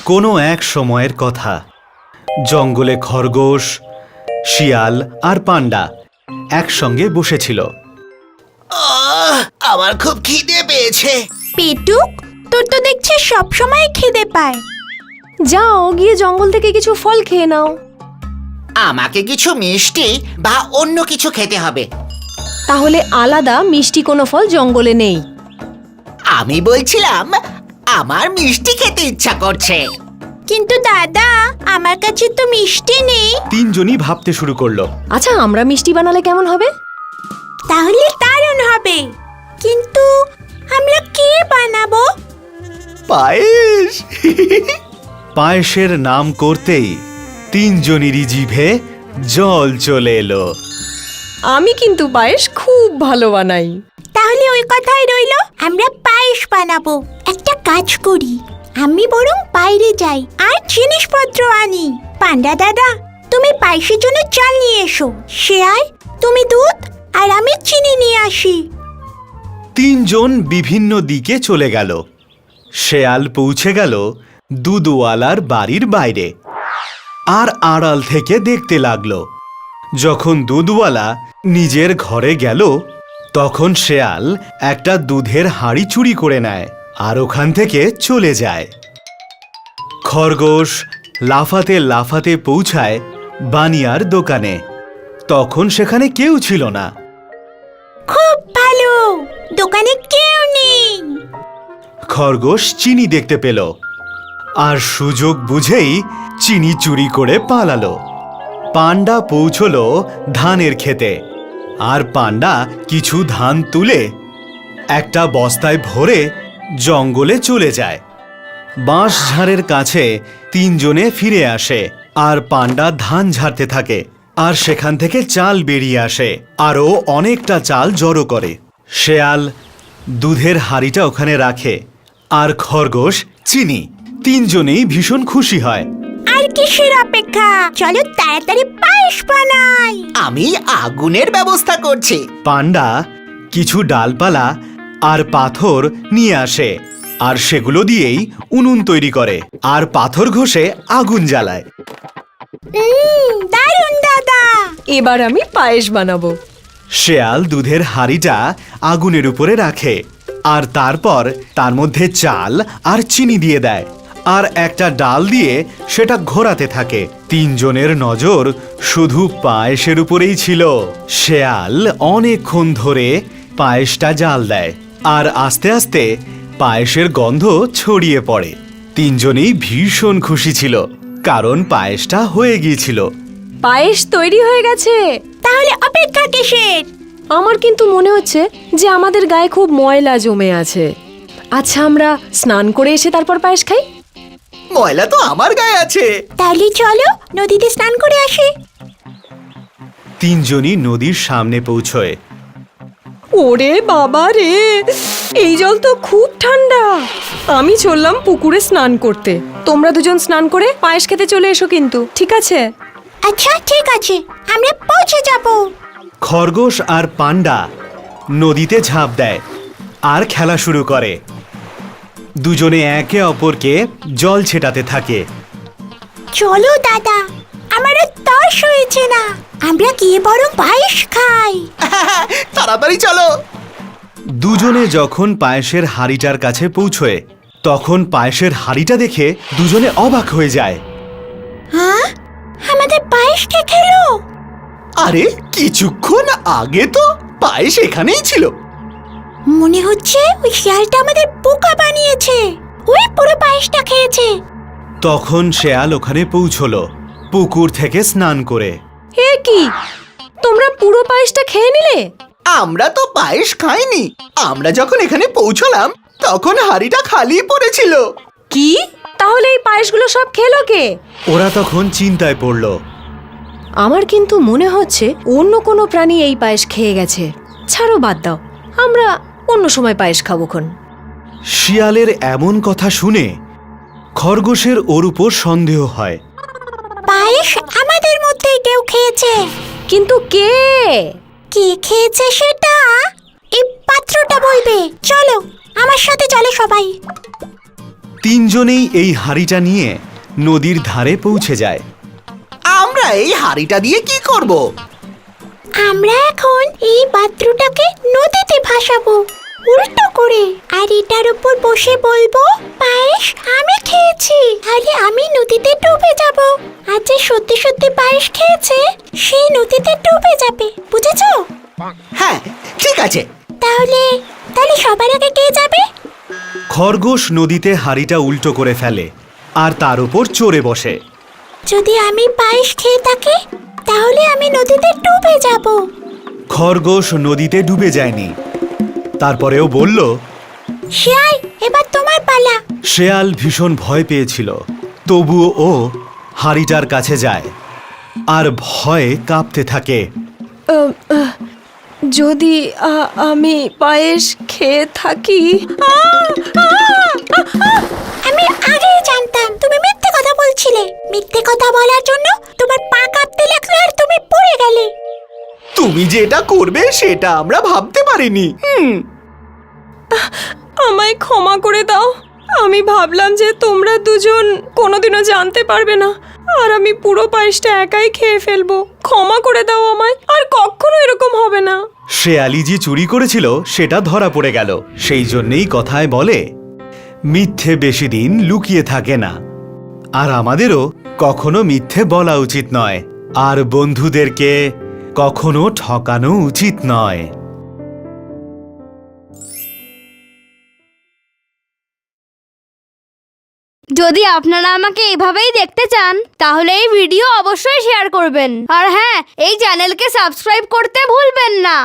কোনো এক সময়ের কথা। জঙ্গলে খরগোশ, শিয়াল আর পান্ডা একসঙ্গে বসেছিল। আমার খুব খিদে পেয়েছে। পেটুক, তোর তো দেখছি সব সময় খিদে পায়। যাও গিয়ে জঙ্গল থেকে কিছু ফল খেয়ে নাও। আমাকে কিছু মিষ্টি বা অন্য কিছু খেতে হবে। তাহলে আলাদা মিষ্টি কোনো ফল জঙ্গলে নেই। আমি বলছিলাম আমার মিষ্টি খেতে ইচ্ছা করছে। কিন্তু দাদা, আমার কাছে তো মিষ্টি নেই। তিনজনই ভাবতে শুরু করলো। আচ্ছা, আমরা মিষ্টি বানালে কেমন হবে? তাহলে দারুণ হবে। কিন্তু আমরা কি বানাবো? পায়েস। পায়েসের নাম করতেই তিনজনেরই জিভে জল চলে এলো। আমি কিন্তু পায়েস খুব ভালো বানাই। তাহলে ওই কথাই রইলো, আমরা পায়েস বানাবো। একটা কাজ করি, আমি বরং বাইরে যাই আর জিনিসপত্র আনি। পান্ডা দাদা, তুমি পায়েসের জন্য চাল নিয়ে এসো। শেয়াল, তুমি দুধ আর আমি চিনি নিয়ে আসি। তিনজন বিভিন্ন দিকে চলে গেল। শেয়াল পৌঁছে গেল দুধওয়ালার বাড়ির বাইরে আর আড়াল থেকে দেখতে লাগলো। যখন দুধওয়ালা নিজের ঘরে গেল, তখন শেয়াল একটা দুধের হাঁড়ি চুরি করে নেয় আর ওখান থেকে চলে যায়। খরগোশ লাফাতে লাফাতে পৌঁছায় বানিয়ার দোকানে। তখন সেখানে কেউ ছিল না। খুব ভালো, দোকানে কেউ নেই। খরগোশ চিনি দেখতে পেল আর সুযোগ বুঝেই চিনি চুরি করে পালালো। পান্ডা পৌঁছলো ধানের ক্ষেতে আর পান্ডা কিছু ধান তুলে একটা বস্তায় ভরে জঙ্গলে চলে যায়। বাঁশঝাড়ের কাছে তিনজনে ফিরে আসে আর পান্ডা ধান ঝাড়তে থাকে আর সেখান থেকে চাল বেরিয়ে আসে। আরও অনেকটা চাল জড়ো করে। শেয়াল দুধের হাঁড়িটা ওখানে রাখে আর খরগোশ চিনি। তিনজনেই ভীষণ খুশি হয়। আর কিসের অপেক্ষা, চলো তাড়াতাড়ি পায়েস বানাই। আমি আগুনের ব্যবস্থা করছি। পান্ডা কিছু ডালপালা আর পাথর নিয়ে আসে আর সেগুলো দিয়েই উনুন তৈরি করে আর পাথর ঘষে আগুন জ্বালায়। দারুণ দাদা। এবার আমি পায়েস বানাবো। শেয়াল দুধের হাঁড়িটা আগুনের উপরে রাখে আর তারপর তার মধ্যে চাল আর চিনি দিয়ে দেয় আর একটা ডাল দিয়ে সেটা ঘোরাতে থাকে। তিনজনের নজর শুধু পায়েসের উপরেই ছিল। শেয়াল অনেকক্ষণ ধরে পায়েসটা জ্বাল দেয় আর আস্তে আস্তে পায়েসের গন্ধ ছড়িয়ে পড়ে। তিনজনেই ভীষণ খুশি ছিল, কারণ পায়েসটা হয়ে গিয়েছিল। পায়েস তৈরি হয়ে গেছে। তাহলে অপেক্ষা কিসের? আমার কিন্তু মনে হচ্ছে যে আমাদের গায়ে খুব ময়লা জমে আছে। আচ্ছা, আমরা স্নান করে এসে তারপর পায়েস খাই। ময়লা তো আমার গায়ে আছে। তাহলে চলো নদীতে স্নান করে আসি। তিনজনই নদীর সামনে পৌঁছয়। ওরে বাবা রে, এই জল তো খুব ঠান্ডা। আমি চললাম পুকুরে স্নান করতে। তোমরা দুজন স্নান করে পায়েস খেতে চলে এসো কিন্তু, ঠিক আছে? আচ্ছা ঠিক আছে, আমরা পৌঁছে যাব। খরগোশ আর পান্ডা নদীতে ঝাঁপ দেয় আর খেলা শুরু করে। দুজনে একে অপরকে জল ছেটাতে থাকে। চলো দাদা, আমারও তর্স হয়েছে না, আমরা গিয়ে বরং পায়েস খাই। তাড়াতাড়ি চলো। দুজনে যখন পায়েসের হাঁড়িটার কাছে পৌঁছয়, তখন পায়েসের হাঁড়িটা দেখে দুজনে অবাক হয়ে যায়। হ্যাঁ, আমাদের পায়েস কে খেলো? আরে কিছুক্ষণ আগে তো পায়েস এখানেই ছিল। মনে হচ্ছে ওই শিয়ালটা আমাদের বোকা বানিয়েছে। ওই পুরো পায়েসটা খেয়েছে। তখন শেয়াল ওখানে পৌঁছলো পুকুর থেকে স্নান করে। এ কি, তোমরা পুরো পায়েসটা খেয়ে নিলে? আমরা তো পায়েস খাইনি। আমরা যখন এখানে পৌঁছলাম তখন হাঁড়িটা খালি পড়েছিল। কি? তাহলে এই পায়েসগুলো সব খেলো কে? ওরা তখন চিন্তায় পড়ল। আমার কিন্তু মনে হচ্ছে অন্য কোনো প্রাণী এই পায়েস খেয়ে গেছে। ছাড়ো, বাদ দাও, আমরা অন্য সময় পায়েস খাবোখন। শিয়ালের এমন কথা শুনে খরগোশের ওর উপর সন্দেহ হয়। পায়েস আমাদের মধ্যে কেউ খেয়েছে। কিন্তু কে? কে খেয়েছে সেটা এই পাত্রটা বলবে। চলো আমার সাথে, চলো সবাই। তিনজনেই এই হাঁড়িটা নিয়ে নদীর ধারে পৌঁছে যায়। আমরা এই হাড়িটা দিয়ে কি করব? আমরা এখন এই পাত্রটাকে নদীতে ভাসাবো উল্টো করে, আর এটার উপর বসে বলবো পায়েস আমি খেয়েছি, আরে আমি নদীতে ডুবে যাব। আর যে সত্যি সত্যি পায়েস খেয়েছে সেই নদীতে ডুবে যাবে, বুঝেছো? হ্যাঁ, ঠিক আছে। তাহলে তাহলে সবার আগে কে যাবে? খরগোশ নদীতে হাঁড়িটা উল্টো করে ফেলে আর তার উপর চড়ে বসে। যদি আমি পায়েস খেয়ে থাকি তাহলে আমি নদীতে ডুবে যাব। খরগোশ নদীতে ডুবে যায়নি। তারপরেও বলল, শিয়াল, এবার তোমার পালা। শেয়াল ভীষণ ভয় পেয়েছিল, তবুও ও হাঁড়িটার কাছে যায় আর ভয়ে কাঁপতে থাকে। যদি আমি পায়েস খেয়ে থাকি। আমি আগেই জানতাম তুমি মিথ্যে কথা বলছিলে। মিথ্যে কথা বলার জন্য তোমার পা কাঁপতে লাগলো আর তুমি পড়ে গেলে। তুমি যেটা করবে সেটা আমরা ভাবতে পারিনি। আমায় ক্ষমা করে দাও। আমি ভাবলাম যে তোমরা দুজন কোনোদিনও জানতে পারবে না, আর আমি পুরো পায়েসটা একাই খেয়ে ফেলবো। ক্ষমা করে দাও আমায়, আর কখনো এরকম হবে না। শেয়ালি যে চুরি করেছিল সেটা ধরা পড়ে গেল। সেই জন্যেই কথায় বলে, মিথ্যে বেশি দিন লুকিয়ে থাকে না। আর আমাদেরও কখনো মিথ্যে বলা উচিত নয়, আর বন্ধুদেরকে কখনো ঠকানো উচিত নয়। যদি আপনারা আমাকে এইভাবেই দেখতে চান তাহলে এই ভিডিও অবশ্যই শেয়ার করবেন, আর হ্যাঁ, এই চ্যানেলকে সাবস্ক্রাইব করতে ভুলবেন না।